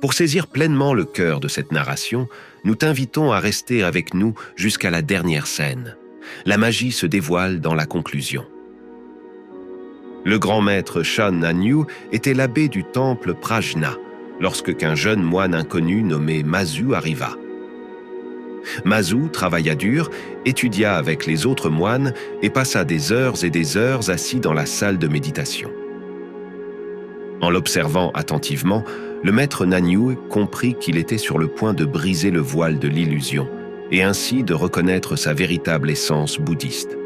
Pour saisir pleinement le cœur de cette narration, nous t'invitons à rester avec nous jusqu'à la dernière scène. La magie se dévoile dans la conclusion. Le grand maître Shan Hanyu était l'abbé du temple Prajna, lorsque qu'un jeune moine inconnu nommé Mazu arriva. Mazu travailla dur, étudia avec les autres moines et passa des heures et des heures assis dans la salle de méditation. En l'observant attentivement, le maître Nanyu comprit qu'il était sur le point de briser le voile de l'illusion et ainsi de reconnaître sa véritable essence bouddhiste.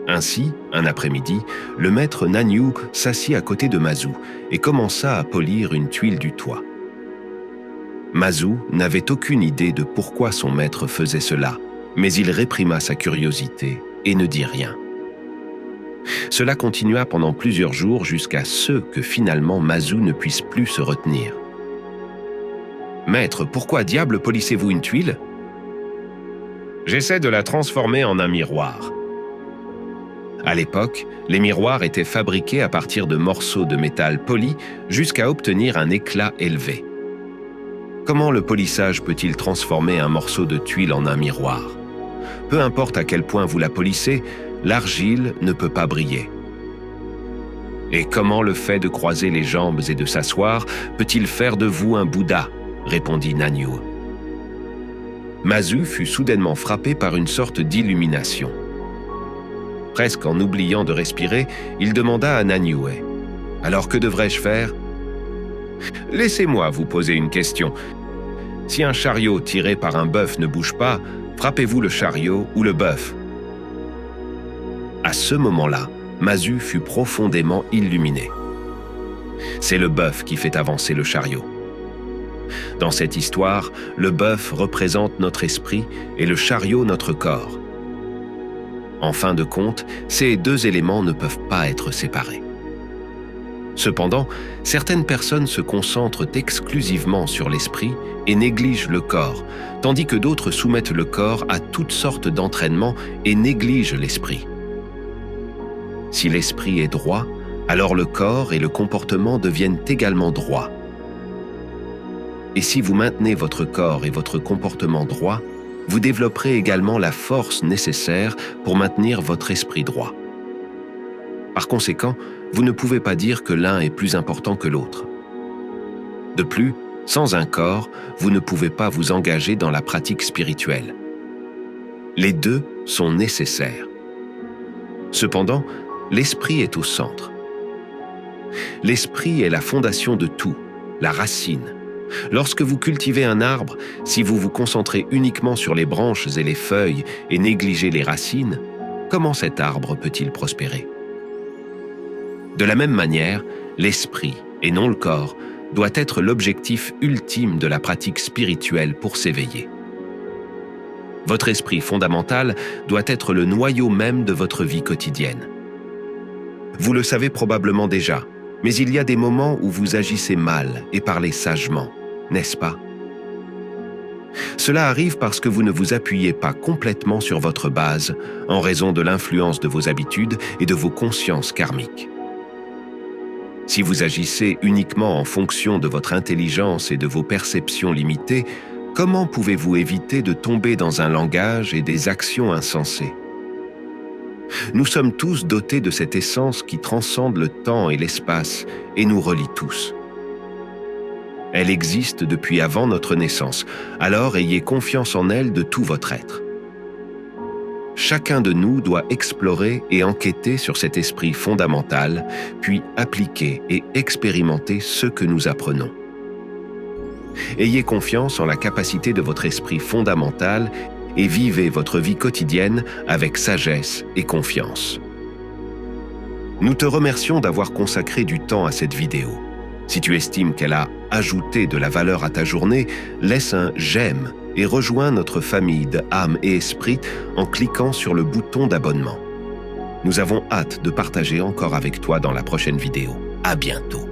Ainsi, un après-midi, le maître Nanyu s'assit à côté de Mazu et commença à polir une tuile du toit. Mazu n'avait aucune idée de pourquoi son maître faisait cela, mais il réprima sa curiosité et ne dit rien. Cela continua pendant plusieurs jours jusqu'à ce que finalement Mazu ne puisse plus se retenir. « Maître, pourquoi diable polissez-vous une tuile ?»« J'essaie de la transformer en un miroir. » À l'époque, les miroirs étaient fabriqués à partir de morceaux de métal polis jusqu'à obtenir un éclat élevé. Comment le polissage peut-il transformer un morceau de tuile en un miroir? Peu importe à quel point vous la polissez, l'argile ne peut pas briller. Et comment le fait de croiser les jambes et de s'asseoir peut-il faire de vous un Bouddha? Répondit Nanyu. Mazu fut soudainement frappé par une sorte d'illumination. Presque en oubliant de respirer, il demanda à Nanyu « Alors que devrais-je faire ?»« Laissez-moi vous poser une question. Si un chariot tiré par un bœuf ne bouge pas, frappez-vous le chariot ou le bœuf ?» À ce moment-là, Mazu fut profondément illuminé. C'est le bœuf qui fait avancer le chariot. Dans cette histoire, le bœuf représente notre esprit et le chariot notre corps. En fin de compte, ces deux éléments ne peuvent pas être séparés. Cependant, certaines personnes se concentrent exclusivement sur l'esprit et négligent le corps, tandis que d'autres soumettent le corps à toutes sortes d'entraînements et négligent l'esprit. Si l'esprit est droit, alors le corps et le comportement deviennent également droits. Et si vous maintenez votre corps et votre comportement droit, vous développerez également la force nécessaire pour maintenir votre esprit droit. Par conséquent, vous ne pouvez pas dire que l'un est plus important que l'autre. De plus, sans un corps, vous ne pouvez pas vous engager dans la pratique spirituelle. Les deux sont nécessaires. Cependant, l'esprit est au centre. L'esprit est la fondation de tout, la racine. Lorsque vous cultivez un arbre, si vous vous concentrez uniquement sur les branches et les feuilles et négligez les racines, comment cet arbre peut-il prospérer? De la même manière, l'esprit, et non le corps, doit être l'objectif ultime de la pratique spirituelle pour s'éveiller. Votre esprit fondamental doit être le noyau même de votre vie quotidienne. Vous le savez probablement déjà, mais il y a des moments où vous agissez mal et parlez sagement, n'est-ce pas? Cela arrive parce que vous ne vous appuyez pas complètement sur votre base en raison de l'influence de vos habitudes et de vos consciences karmiques. Si vous agissez uniquement en fonction de votre intelligence et de vos perceptions limitées, comment pouvez-vous éviter de tomber dans un langage et des actions insensées? Nous sommes tous dotés de cette essence qui transcende le temps et l'espace et nous relie tous. Elle existe depuis avant notre naissance, alors ayez confiance en elle de tout votre être. Chacun de nous doit explorer et enquêter sur cet esprit fondamental, puis appliquer et expérimenter ce que nous apprenons. Ayez confiance en la capacité de votre esprit fondamental et vivez votre vie quotidienne avec sagesse et confiance. Nous te remercions d'avoir consacré du temps à cette vidéo. Si tu estimes qu'elle a ajouté de la valeur à ta journée, laisse un « j'aime » et rejoins notre famille de âme et esprit en cliquant sur le bouton d'abonnement. Nous avons hâte de partager encore avec toi dans la prochaine vidéo. À bientôt.